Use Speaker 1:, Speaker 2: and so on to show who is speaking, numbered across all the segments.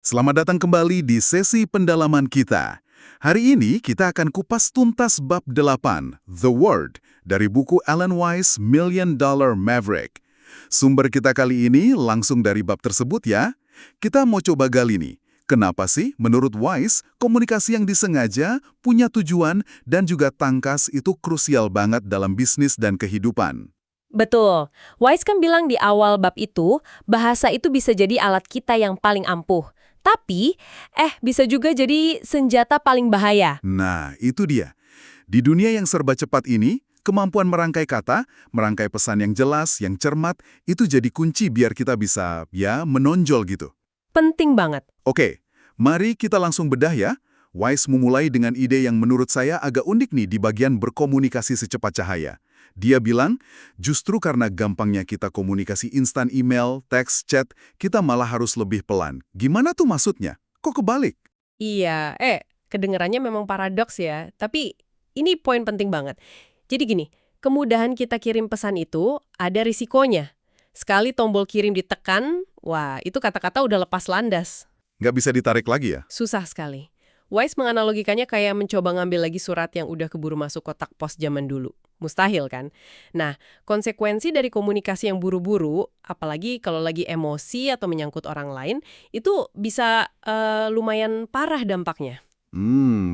Speaker 1: Selamat datang kembali di sesi pendalaman kita. Hari ini kita akan kupas tuntas bab 8, The Word, dari buku Alan Weiss, Million Dollar Maverick. Sumber kita kali ini langsung dari bab tersebut ya. Kita mau coba gali nih, kenapa sih menurut Weiss, komunikasi yang disengaja, punya tujuan, dan juga tangkas itu krusial banget dalam bisnis dan kehidupan.
Speaker 2: Betul. Weiss kan bilang di awal bab itu, bahasa itu bisa jadi alat kita yang paling ampuh. Tapi, bisa juga jadi senjata paling bahaya.
Speaker 1: Nah, itu dia. Di dunia yang serba cepat ini, kemampuan merangkai kata, merangkai pesan yang jelas, yang cermat, itu jadi kunci biar kita bisa, menonjol gitu.
Speaker 2: Penting banget.
Speaker 1: Oke, mari kita langsung bedah ya. Weiss memulai dengan ide yang menurut saya agak unik nih di bagian berkomunikasi secepat cahaya. Dia bilang, justru karena gampangnya kita komunikasi instan email, teks, chat, kita malah harus lebih pelan. Gimana tuh maksudnya? Kok kebalik?
Speaker 2: Iya, kedengarannya memang paradoks ya. Tapi ini poin penting banget. Jadi gini, kemudahan kita kirim pesan itu ada risikonya. Sekali tombol kirim ditekan, wah itu kata-kata udah lepas landas.
Speaker 1: Nggak bisa ditarik lagi ya?
Speaker 2: Susah sekali. Weiss menganalogikannya kayak mencoba ngambil lagi surat yang udah keburu masuk kotak pos zaman dulu. Mustahil kan? Nah, konsekuensi dari komunikasi yang buru-buru, apalagi kalau lagi emosi atau menyangkut orang lain, itu bisa lumayan parah dampaknya.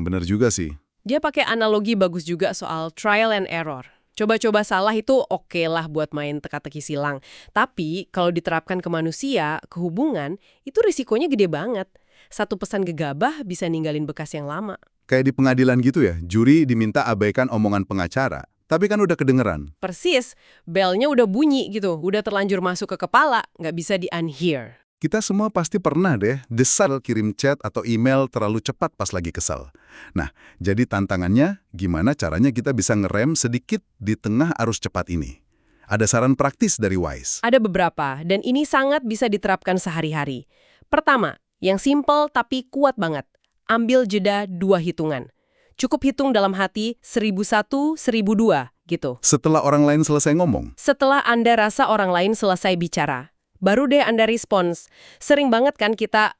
Speaker 1: Bener juga sih.
Speaker 2: Dia pakai analogi bagus juga soal trial and error. Coba-coba salah itu oke lah buat main teka-teki silang. Tapi kalau diterapkan ke manusia, ke hubungan, itu risikonya gede banget. Satu pesan gegabah bisa ninggalin bekas yang lama.
Speaker 1: Kayak di pengadilan gitu ya, juri diminta abaikan omongan pengacara. Tapi kan udah kedengeran.
Speaker 2: Persis, belnya udah bunyi gitu, udah terlanjur masuk ke kepala, nggak bisa di-unhear.
Speaker 1: Kita semua pasti pernah deh desal kirim chat atau email terlalu cepat pas lagi kesal. Nah, jadi tantangannya gimana caranya kita bisa ngerem sedikit di tengah arus cepat ini. Ada saran praktis dari Weiss.
Speaker 2: Ada beberapa, dan ini sangat bisa diterapkan sehari-hari. Pertama, yang simple tapi kuat banget. Ambil jeda 2 hitungan. Cukup hitung dalam hati 1001, 1002 gitu.
Speaker 1: Setelah orang lain selesai ngomong.
Speaker 2: Setelah Anda rasa orang lain selesai bicara, baru deh Anda respons. Sering banget kan kita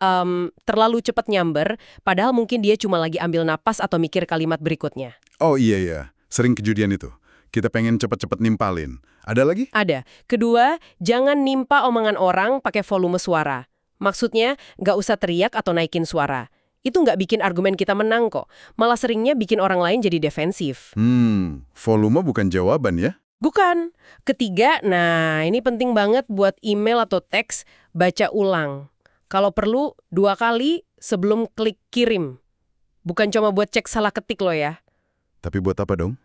Speaker 2: terlalu cepat nyamber, padahal mungkin dia cuma lagi ambil napas atau mikir kalimat berikutnya.
Speaker 1: Oh iya, sering kejadian itu. Kita pengen cepet-cepet nimpalin. Ada lagi?
Speaker 2: Ada. Kedua, jangan nimpa omongan orang pakai volume suara. Maksudnya, nggak usah teriak atau naikin suara. Itu nggak bikin argumen kita menang kok. Malah seringnya bikin orang lain jadi defensif.
Speaker 1: Volume bukan jawaban ya?
Speaker 2: Bukan. Ketiga, nah ini penting banget buat email atau teks, baca ulang. Kalau perlu, 2 kali sebelum klik kirim. Bukan cuma buat cek salah ketik loh ya.
Speaker 1: Tapi buat apa dong?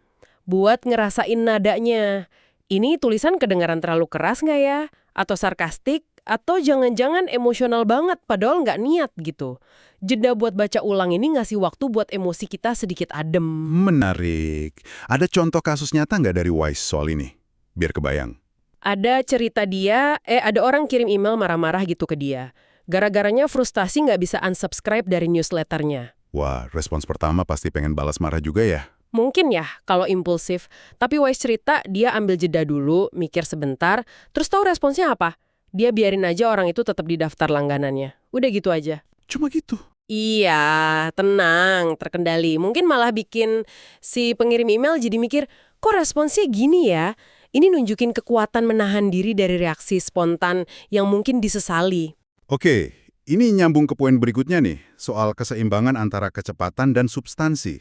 Speaker 2: Buat ngerasain nadanya. Ini tulisan kedengaran terlalu keras nggak ya? Atau sarkastik? Atau jangan-jangan emosional banget padahal nggak niat gitu. Jeda buat baca ulang ini ngasih waktu buat emosi kita sedikit adem.
Speaker 1: Menarik. Ada contoh kasus nyata nggak dari Weiss soal ini? Biar kebayang.
Speaker 2: Ada cerita ada orang kirim email marah-marah gitu ke dia. Gara-garanya frustasi nggak bisa unsubscribe dari newsletternya.
Speaker 1: Wah, respons pertama pasti pengen balas marah juga ya?
Speaker 2: Mungkin ya kalau impulsif. Tapi Weiss cerita dia ambil jeda dulu, mikir sebentar, terus tahu responsnya apa? Dia biarin aja orang itu tetap di daftar langganannya. Udah gitu aja.
Speaker 1: Cuma gitu?
Speaker 2: Iya, tenang, terkendali. Mungkin malah bikin si pengirim email jadi mikir, kok responsnya gini ya? Ini nunjukin kekuatan menahan diri dari reaksi spontan yang mungkin disesali.
Speaker 1: Oke, ini nyambung ke poin berikutnya nih, soal keseimbangan antara kecepatan dan substansi.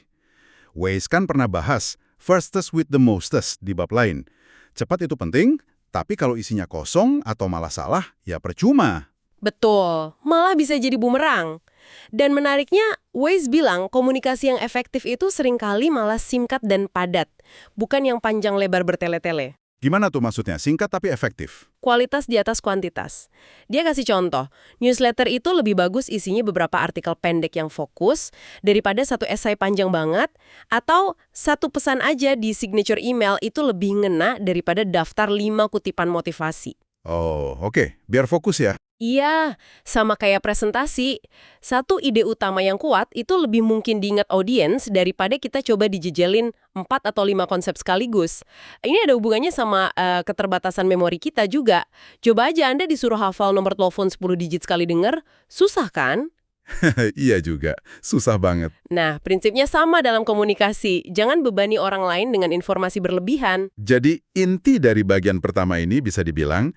Speaker 1: Weiss kan pernah bahas fastest with the mostest di bab lain. Cepat itu penting, tapi kalau isinya kosong atau malah salah, ya percuma.
Speaker 2: Betul, malah bisa jadi bumerang. Dan menariknya, Weiss bilang komunikasi yang efektif itu seringkali malah singkat dan padat, bukan yang panjang lebar bertele-tele.
Speaker 1: Gimana tuh maksudnya? Singkat tapi efektif.
Speaker 2: Kualitas di atas kuantitas. Dia kasih contoh, newsletter itu lebih bagus isinya beberapa artikel pendek yang fokus daripada satu esai panjang banget, atau satu pesan aja di signature email itu lebih ngena daripada daftar 5 kutipan motivasi.
Speaker 1: Oh, oke. Biar fokus ya.
Speaker 2: Iya, sama kayak presentasi. Satu ide utama yang kuat itu lebih mungkin diingat audiens daripada kita coba dijejelin 4 atau 5 konsep sekaligus. Ini ada hubungannya sama keterbatasan memori kita juga. Coba aja Anda disuruh hafal nomor telepon 10 digit sekali denger, susah kan?
Speaker 1: Iya juga, susah banget.
Speaker 2: Nah, prinsipnya sama dalam komunikasi. Jangan bebani orang lain dengan informasi berlebihan.
Speaker 1: Jadi inti dari bagian pertama ini bisa dibilang,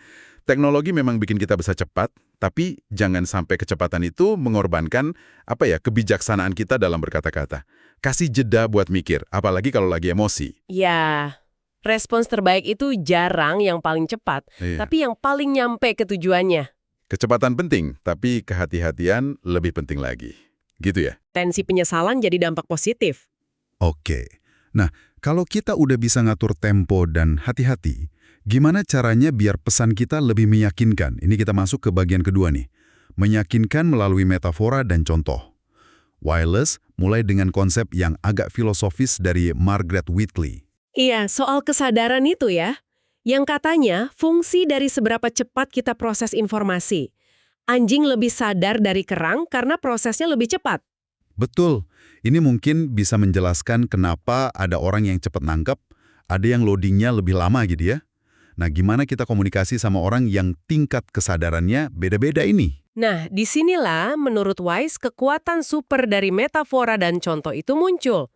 Speaker 1: teknologi memang bikin kita bisa cepat, tapi jangan sampai kecepatan itu mengorbankan kebijaksanaan kita dalam berkata-kata. Kasih jeda buat mikir, apalagi kalau lagi emosi.
Speaker 2: Ya, respons terbaik itu jarang yang paling cepat,
Speaker 1: Iya.
Speaker 2: tapi yang paling nyampe ke tujuannya.
Speaker 1: Kecepatan penting, tapi kehati-hatian lebih penting lagi. Gitu ya?
Speaker 2: Tensi penyesalan jadi dampak positif.
Speaker 1: Oke. Nah, kalau kita udah bisa ngatur tempo dan hati-hati, gimana caranya biar pesan kita lebih meyakinkan? Ini kita masuk ke bagian kedua nih. Meyakinkan melalui metafora dan contoh. Wireless mulai dengan konsep yang agak filosofis dari Margaret Whitley.
Speaker 2: Iya, soal kesadaran itu ya. Yang katanya, fungsi dari seberapa cepat kita proses informasi. Anjing lebih sadar dari kerang karena prosesnya lebih cepat.
Speaker 1: Betul, ini mungkin bisa menjelaskan kenapa ada orang yang cepat nangkep, ada yang loadingnya lebih lama gitu ya. Nah, gimana kita komunikasi sama orang yang tingkat kesadarannya beda-beda ini?
Speaker 2: Nah, disinilah menurut Wise kekuatan super dari metafora dan contoh itu muncul.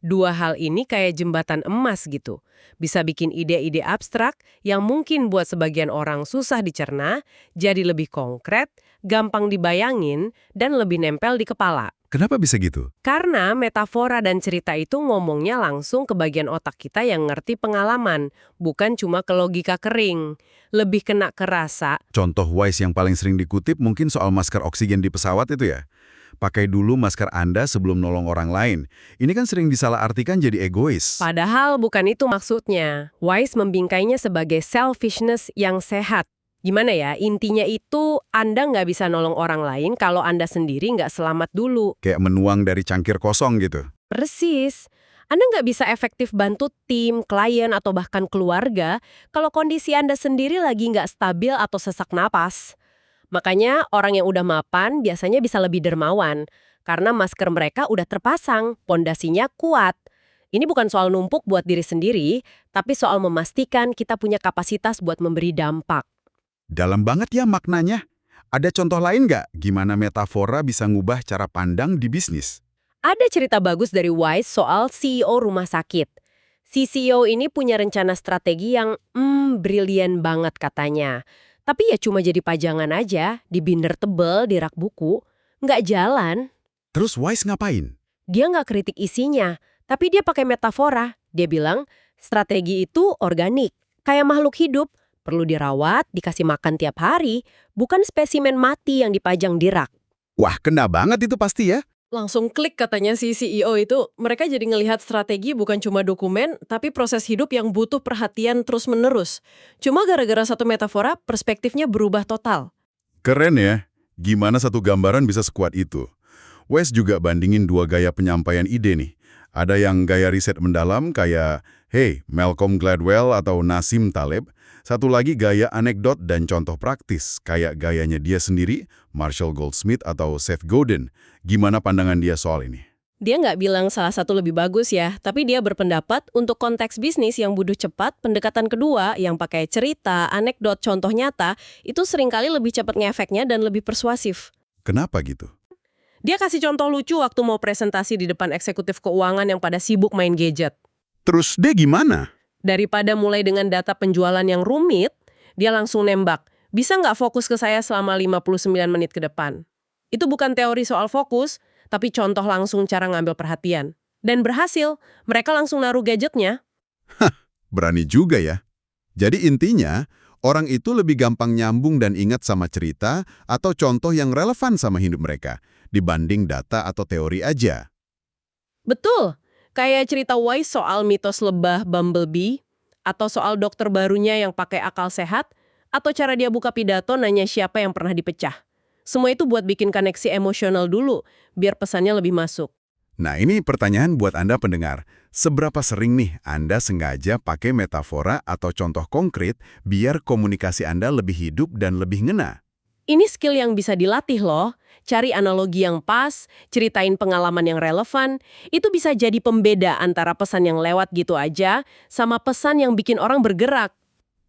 Speaker 2: Dua hal ini kayak jembatan emas gitu. Bisa bikin ide-ide abstrak yang mungkin buat sebagian orang susah dicerna, jadi lebih konkret, gampang dibayangin, dan lebih nempel di kepala.
Speaker 1: Kenapa bisa gitu?
Speaker 2: Karena metafora dan cerita itu ngomongnya langsung ke bagian otak kita yang ngerti pengalaman, bukan cuma ke logika kering. Lebih kena ke rasa.
Speaker 1: Contoh Wise yang paling sering dikutip mungkin soal masker oksigen di pesawat itu ya. Pakai dulu masker Anda sebelum nolong orang lain. Ini kan sering disalahartikan jadi egois.
Speaker 2: Padahal bukan itu maksudnya. Wise membingkainya sebagai selfishness yang sehat. Gimana ya, intinya itu Anda nggak bisa nolong orang lain kalau Anda sendiri nggak selamat dulu.
Speaker 1: Kayak menuang dari cangkir kosong gitu.
Speaker 2: Persis. Anda nggak bisa efektif bantu tim, klien, atau bahkan keluarga kalau kondisi Anda sendiri lagi nggak stabil atau sesak napas. Makanya orang yang udah mapan biasanya bisa lebih dermawan, karena masker mereka udah terpasang, pondasinya kuat. Ini bukan soal numpuk buat diri sendiri, tapi soal memastikan kita punya kapasitas buat memberi dampak.
Speaker 1: Dalam banget ya maknanya. Ada contoh lain nggak gimana metafora bisa ngubah cara pandang di bisnis?
Speaker 2: Ada cerita bagus dari Wise soal CEO rumah sakit. Si CEO ini punya rencana strategi yang brilian banget katanya. Tapi ya cuma jadi pajangan aja, di binder tebel, di rak buku. Nggak jalan.
Speaker 1: Terus Wise ngapain?
Speaker 2: Dia nggak kritik isinya, tapi dia pakai metafora. Dia bilang, strategi itu organik, kayak makhluk hidup. Perlu dirawat, dikasih makan tiap hari, bukan spesimen mati yang dipajang di rak.
Speaker 1: Wah, kena banget itu pasti ya.
Speaker 2: Langsung klik katanya si CEO itu, mereka jadi ngelihat strategi bukan cuma dokumen, tapi proses hidup yang butuh perhatian terus-menerus. Cuma gara-gara satu metafora, perspektifnya berubah total.
Speaker 1: Keren ya. Gimana satu gambaran bisa sekuat itu? Wes juga bandingin dua gaya penyampaian ide nih. Ada yang gaya riset mendalam kayak, hey, Malcolm Gladwell atau Nassim Taleb. Satu lagi gaya anekdot dan contoh praktis, kayak gayanya dia sendiri, Marshall Goldsmith atau Seth Godin. Gimana pandangan dia soal ini?
Speaker 2: Dia nggak bilang salah satu lebih bagus ya, tapi dia berpendapat untuk konteks bisnis yang butuh cepat, pendekatan kedua yang pakai cerita, anekdot, contoh nyata, itu seringkali lebih cepat ngefeknya dan lebih persuasif.
Speaker 1: Kenapa gitu?
Speaker 2: Dia kasih contoh lucu waktu mau presentasi di depan eksekutif keuangan yang pada sibuk main gadget.
Speaker 1: Terus dia gimana?
Speaker 2: Daripada mulai dengan data penjualan yang rumit, dia langsung nembak. Bisa nggak fokus ke saya selama 59 menit ke depan? Itu bukan teori soal fokus, tapi contoh langsung cara ngambil perhatian. Dan berhasil, mereka langsung naruh gadgetnya.
Speaker 1: Berani juga ya. Jadi intinya, orang itu lebih gampang nyambung dan ingat sama cerita atau contoh yang relevan sama hidup mereka, dibanding data atau teori aja.
Speaker 2: Betul, kayak cerita Wise soal mitos lebah Bumblebee, atau soal dokter barunya yang pakai akal sehat, atau cara dia buka pidato nanya siapa yang pernah dipecah. Semua itu buat bikin koneksi emosional dulu, biar pesannya lebih masuk.
Speaker 1: Nah, ini pertanyaan buat Anda pendengar. Seberapa sering nih Anda sengaja pakai metafora atau contoh konkret biar komunikasi Anda lebih hidup dan lebih ngena?
Speaker 2: Ini skill yang bisa dilatih loh. Cari analogi yang pas, ceritain pengalaman yang relevan, itu bisa jadi pembeda antara pesan yang lewat gitu aja sama pesan yang bikin orang bergerak.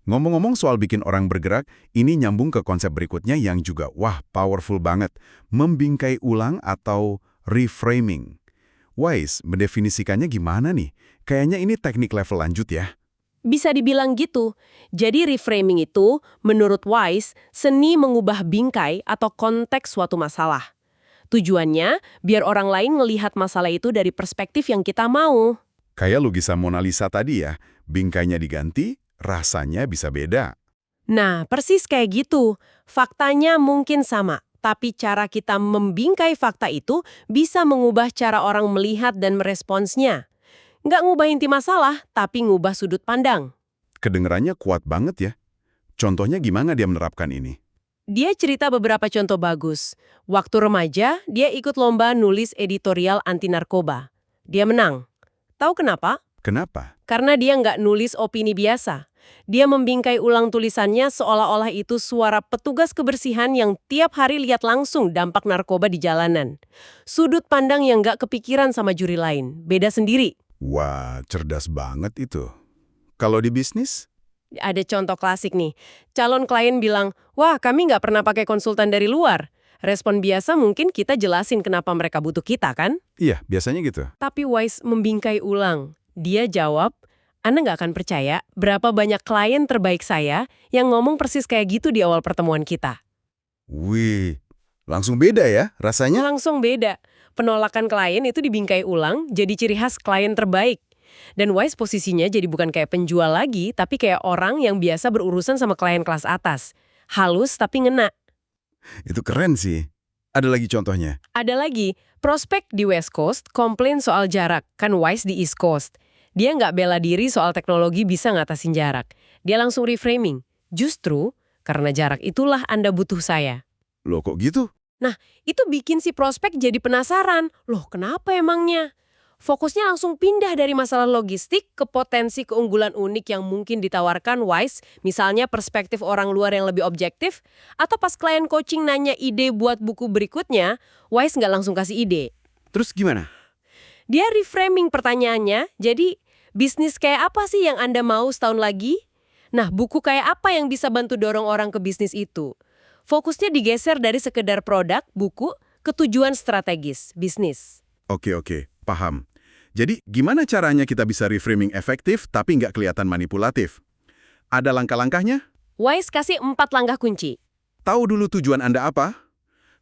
Speaker 1: Ngomong-ngomong soal bikin orang bergerak, ini nyambung ke konsep berikutnya yang juga, wah, powerful banget. Membingkai ulang atau reframing. Wise, mendefinisikannya gimana nih? Kayaknya ini teknik level lanjut ya.
Speaker 2: Bisa dibilang gitu. Jadi reframing itu, menurut Wise, seni mengubah bingkai atau konteks suatu masalah. Tujuannya, biar orang lain ngelihat masalah itu dari perspektif yang kita mau.
Speaker 1: Kayak lukisan Mona Lisa tadi ya, bingkainya diganti, rasanya bisa beda.
Speaker 2: Nah, persis kayak gitu. Faktanya mungkin sama, tapi cara kita membingkai fakta itu bisa mengubah cara orang melihat dan meresponsnya. Nggak ngubah inti masalah, tapi ngubah sudut pandang.
Speaker 1: Kedengerannya kuat banget ya. Contohnya gimana dia menerapkan ini?
Speaker 2: Dia cerita beberapa contoh bagus. Waktu remaja, dia ikut lomba nulis editorial anti narkoba. Dia menang. Tahu kenapa?
Speaker 1: Kenapa?
Speaker 2: Karena dia nggak nulis opini biasa. Dia membingkai ulang tulisannya seolah-olah itu suara petugas kebersihan yang tiap hari lihat langsung dampak narkoba di jalanan. Sudut pandang yang nggak kepikiran sama juri lain. Beda sendiri.
Speaker 1: Wah, cerdas banget itu. Kalau di bisnis?
Speaker 2: Ada contoh klasik nih. Calon klien bilang, wah kami nggak pernah pakai konsultan dari luar. Respon biasa mungkin kita jelasin kenapa mereka butuh kita kan?
Speaker 1: Iya, biasanya gitu.
Speaker 2: Tapi Wise membingkai ulang. Dia jawab, Anda nggak akan percaya berapa banyak klien terbaik saya yang ngomong persis kayak gitu di awal pertemuan kita.
Speaker 1: Wih, langsung beda ya rasanya?
Speaker 2: Langsung beda. Penolakan klien itu dibingkai ulang jadi ciri khas klien terbaik. Dan Wise posisinya jadi bukan kayak penjual lagi, tapi kayak orang yang biasa berurusan sama klien kelas atas. Halus tapi ngena.
Speaker 1: Itu keren sih. Ada lagi contohnya?
Speaker 2: Ada lagi, prospek di West Coast komplain soal jarak, kan Wise di East Coast. Dia nggak bela diri soal teknologi bisa ngatasin jarak. Dia langsung reframing. Justru, karena jarak itulah Anda butuh saya.
Speaker 1: Loh kok gitu?
Speaker 2: Nah, itu bikin si prospek jadi penasaran. Loh, kenapa emangnya? Fokusnya langsung pindah dari masalah logistik ke potensi keunggulan unik yang mungkin ditawarkan Wise, misalnya perspektif orang luar yang lebih objektif, atau pas klien coaching nanya ide buat buku berikutnya, Wise nggak langsung kasih ide.
Speaker 1: Terus gimana?
Speaker 2: Dia reframing pertanyaannya, jadi bisnis kayak apa sih yang Anda mau setahun lagi? Nah, buku kayak apa yang bisa bantu dorong orang ke bisnis itu? Fokusnya digeser dari sekedar produk, buku, ke tujuan strategis, bisnis.
Speaker 1: Oke, paham. Jadi, gimana caranya kita bisa reframing efektif tapi nggak kelihatan manipulatif? Ada langkah-langkahnya?
Speaker 2: Wise kasih 4 langkah kunci.
Speaker 1: Tahu dulu tujuan Anda apa?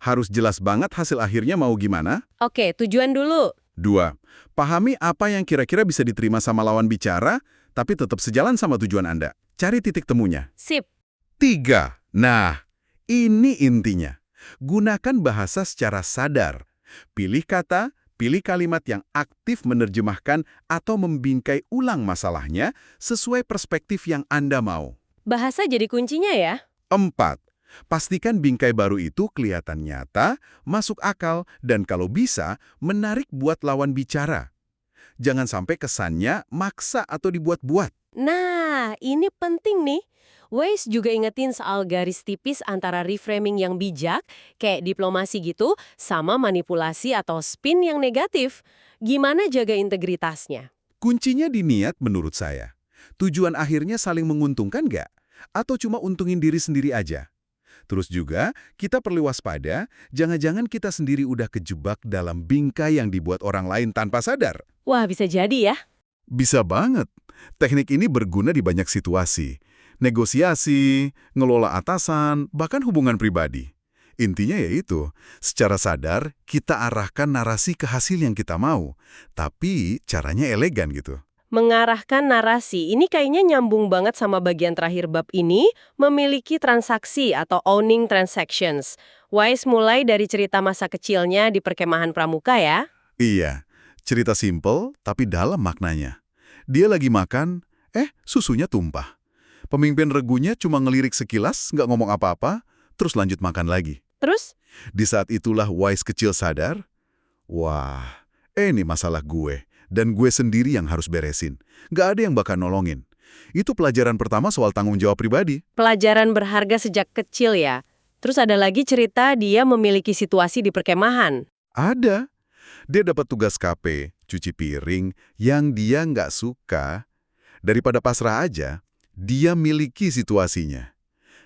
Speaker 1: Harus jelas banget hasil akhirnya mau gimana?
Speaker 2: Oke, tujuan dulu.
Speaker 1: 2. Pahami apa yang kira-kira bisa diterima sama lawan bicara, tapi tetap sejalan sama tujuan Anda. Cari titik temunya.
Speaker 2: Sip.
Speaker 1: 3. Nah, ini intinya. Gunakan bahasa secara sadar. Pilih kata, pilih kalimat yang aktif menerjemahkan atau membingkai ulang masalahnya sesuai perspektif yang Anda mau.
Speaker 2: Bahasa jadi kuncinya ya.
Speaker 1: 4. Pastikan bingkai baru itu kelihatan nyata, masuk akal, dan kalau bisa, menarik buat lawan bicara. Jangan sampai kesannya maksa atau dibuat-buat.
Speaker 2: Nah, ini penting nih. Wise juga ingetin soal garis tipis antara reframing yang bijak, kayak diplomasi gitu, sama manipulasi atau spin yang negatif. Gimana jaga integritasnya?
Speaker 1: Kuncinya di niat menurut saya. Tujuan akhirnya saling menguntungkan nggak? Atau cuma untungin diri sendiri aja? Terus juga, kita perlu waspada, jangan-jangan kita sendiri udah kejebak dalam bingkai yang dibuat orang lain tanpa sadar.
Speaker 2: Wah, bisa jadi ya.
Speaker 1: Bisa banget. Teknik ini berguna di banyak situasi. Negosiasi, ngelola atasan, bahkan hubungan pribadi. Intinya yaitu, secara sadar, kita arahkan narasi ke hasil yang kita mau. Tapi caranya elegan gitu.
Speaker 2: Mengarahkan narasi, ini kayaknya nyambung banget sama bagian terakhir bab ini, memiliki transaksi atau owning transactions. Wise mulai dari cerita masa kecilnya di perkemahan pramuka ya.
Speaker 1: Iya, cerita simple tapi dalam maknanya. Dia lagi makan, susunya tumpah. Pemimpin regunya cuma ngelirik sekilas, nggak ngomong apa-apa, terus lanjut makan lagi.
Speaker 2: Terus?
Speaker 1: Di saat itulah Wise kecil sadar, wah, ini masalah gue. Dan gue sendiri yang harus beresin. Nggak ada yang bakal nolongin. Itu pelajaran pertama soal tanggung jawab pribadi.
Speaker 2: Pelajaran berharga sejak kecil ya. Terus ada lagi cerita dia memiliki situasi di perkemahan.
Speaker 1: Ada. Dia dapat tugas KP, cuci piring, yang dia nggak suka. Daripada pasrah aja, dia miliki situasinya.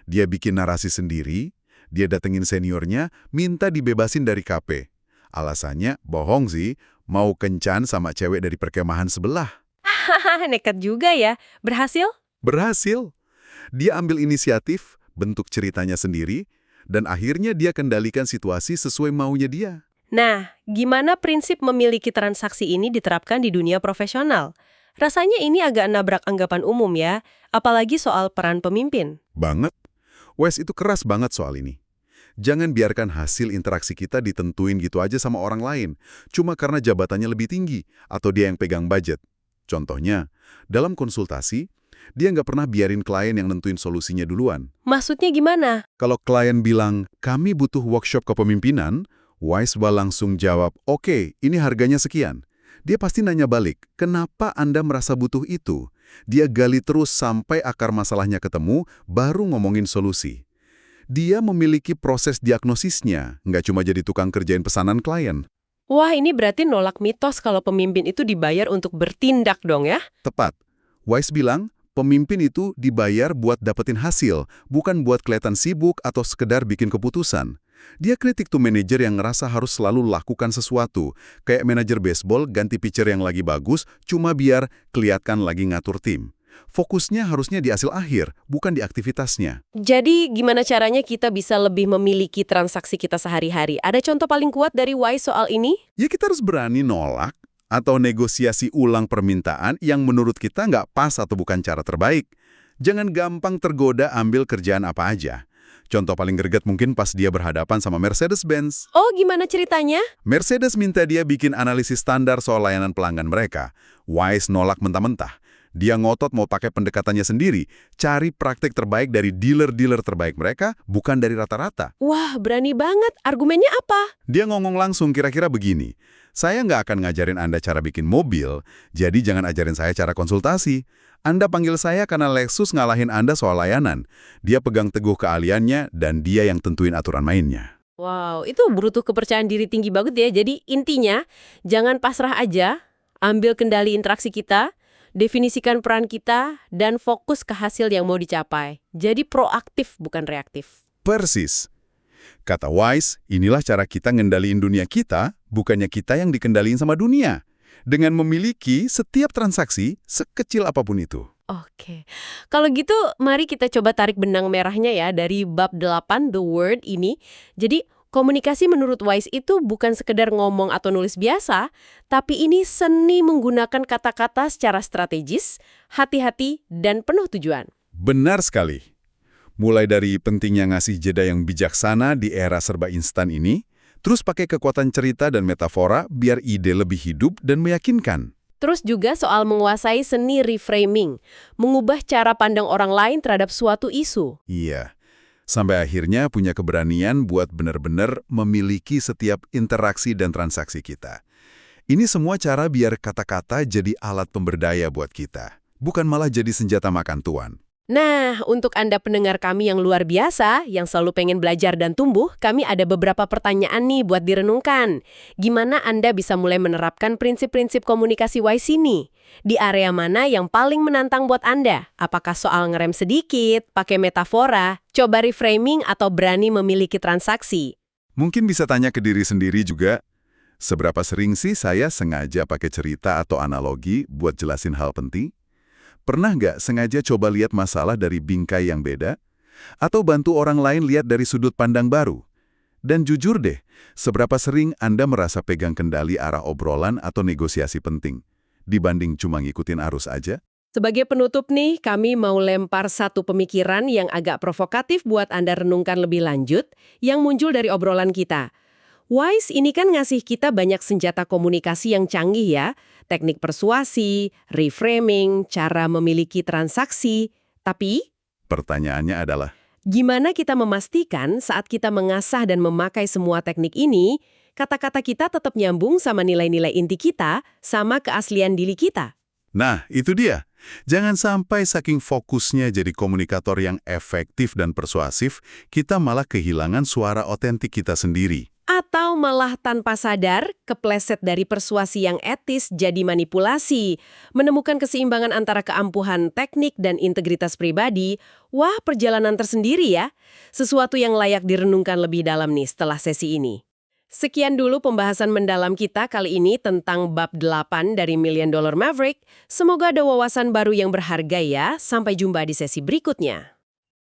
Speaker 1: Dia bikin narasi sendiri, dia datengin seniornya, minta dibebasin dari KP. Alasannya, bohong sih, mau kencan sama cewek dari perkemahan sebelah.
Speaker 2: Hahaha, nekat juga ya. Berhasil?
Speaker 1: Berhasil. Dia ambil inisiatif, bentuk ceritanya sendiri, dan akhirnya dia kendalikan situasi sesuai maunya dia.
Speaker 2: Nah, gimana prinsip memiliki transaksi ini diterapkan di dunia profesional? Rasanya ini agak nabrak anggapan umum ya, apalagi soal peran pemimpin.
Speaker 1: Banget. Wes itu keras banget soal ini. Jangan biarkan hasil interaksi kita ditentuin gitu aja sama orang lain, cuma karena jabatannya lebih tinggi, atau dia yang pegang budget. Contohnya, dalam konsultasi, dia nggak pernah biarin klien yang nentuin solusinya duluan.
Speaker 2: Maksudnya gimana?
Speaker 1: Kalau klien bilang, kami butuh workshop kepemimpinan, Wiswa langsung jawab, oke, ini harganya sekian. Dia pasti nanya balik, kenapa Anda merasa butuh itu? Dia gali terus sampai akar masalahnya ketemu, baru ngomongin solusi. Dia memiliki proses diagnosisnya, nggak cuma jadi tukang kerjain pesanan klien.
Speaker 2: Wah, ini berarti nolak mitos kalau pemimpin itu dibayar untuk bertindak dong ya?
Speaker 1: Tepat. Wise bilang, pemimpin itu dibayar buat dapetin hasil, bukan buat kelihatan sibuk atau sekedar bikin keputusan. Dia kritik tuh manajer yang ngerasa harus selalu lakukan sesuatu, kayak manajer baseball ganti pitcher yang lagi bagus, cuma biar kelihatan lagi ngatur tim. Fokusnya harusnya di hasil akhir, bukan di aktivitasnya.
Speaker 2: Jadi gimana caranya kita bisa lebih memiliki transaksi kita sehari-hari? Ada contoh paling kuat dari Wise soal ini?
Speaker 1: Ya kita harus berani nolak atau negosiasi ulang permintaan yang menurut kita nggak pas atau bukan cara terbaik. Jangan gampang tergoda ambil kerjaan apa aja. Contoh paling greget mungkin pas dia berhadapan sama Mercedes-Benz.
Speaker 2: Oh, gimana ceritanya?
Speaker 1: Mercedes minta dia bikin analisis standar soal layanan pelanggan mereka. Wise nolak mentah-mentah. Dia ngotot mau pakai pendekatannya sendiri, cari praktik terbaik dari dealer-dealer terbaik mereka, bukan dari rata-rata.
Speaker 2: Wah, berani banget. Argumennya apa?
Speaker 1: Dia ngomong langsung kira-kira begini, saya nggak akan ngajarin Anda cara bikin mobil, jadi jangan ajarin saya cara konsultasi. Anda panggil saya karena Lexus ngalahin Anda soal layanan. Dia pegang teguh keahliannya dan dia yang tentuin aturan mainnya.
Speaker 2: Wow, itu butuh kepercayaan diri tinggi banget ya. Jadi intinya, jangan pasrah aja, ambil kendali interaksi kita, definisikan peran kita, dan fokus ke hasil yang mau dicapai. Jadi proaktif, bukan reaktif.
Speaker 1: Persis. Kata Wise, inilah cara kita ngendaliin dunia kita, bukannya kita yang dikendaliin sama dunia. Dengan memiliki setiap transaksi, sekecil apapun itu.
Speaker 2: Oke. Kalau gitu, mari kita coba tarik benang merahnya ya dari bab 8, The Word ini. Jadi, komunikasi menurut Wise itu bukan sekedar ngomong atau nulis biasa, tapi ini seni menggunakan kata-kata secara strategis, hati-hati, dan penuh tujuan.
Speaker 1: Benar sekali. Mulai dari pentingnya ngasih jeda yang bijaksana di era serba instan ini, terus pakai kekuatan cerita dan metafora biar ide lebih hidup dan meyakinkan.
Speaker 2: Terus juga soal menguasai seni reframing, mengubah cara pandang orang lain terhadap suatu isu.
Speaker 1: Iya. Sampai akhirnya punya keberanian buat benar-benar memiliki setiap interaksi dan transaksi kita. Ini semua cara biar kata-kata jadi alat pemberdaya buat kita, bukan malah jadi senjata makan tuan.
Speaker 2: Nah, untuk Anda pendengar kami yang luar biasa, yang selalu pengen belajar dan tumbuh, kami ada beberapa pertanyaan nih buat direnungkan. Gimana Anda bisa mulai menerapkan prinsip-prinsip komunikasi Wise ini? Di area mana yang paling menantang buat Anda? Apakah soal ngerem sedikit, pakai metafora, coba reframing, atau berani memiliki transaksi?
Speaker 1: Mungkin bisa tanya ke diri sendiri juga, seberapa sering sih saya sengaja pakai cerita atau analogi buat jelasin hal penting? Pernah nggak sengaja coba lihat masalah dari bingkai yang beda? Atau bantu orang lain lihat dari sudut pandang baru? Dan jujur deh, seberapa sering Anda merasa pegang kendali arah obrolan atau negosiasi penting, dibanding cuma ngikutin arus aja?
Speaker 2: Sebagai penutup nih, kami mau lempar satu pemikiran yang agak provokatif buat Anda renungkan lebih lanjut, yang muncul dari obrolan kita. Wise ini kan ngasih kita banyak senjata komunikasi yang canggih ya, teknik persuasi, reframing, cara memiliki transaksi. Tapi,
Speaker 1: Pertanyaannya adalah,
Speaker 2: gimana kita memastikan saat kita mengasah dan memakai semua teknik ini, kata-kata kita tetap nyambung sama nilai-nilai inti kita, sama keaslian diri kita?
Speaker 1: Nah, itu dia. Jangan sampai saking fokusnya jadi komunikator yang efektif dan persuasif, kita malah kehilangan suara otentik kita sendiri.
Speaker 2: Atau malah tanpa sadar, kepleset dari persuasi yang etis jadi manipulasi. Menemukan keseimbangan antara keampuhan teknik dan integritas pribadi, wah perjalanan tersendiri ya. Sesuatu yang layak direnungkan lebih dalam nih setelah sesi ini. Sekian dulu pembahasan mendalam kita kali ini tentang bab 8 dari Million Dollar Maverick. Semoga ada wawasan baru yang berharga ya. Sampai jumpa di sesi berikutnya.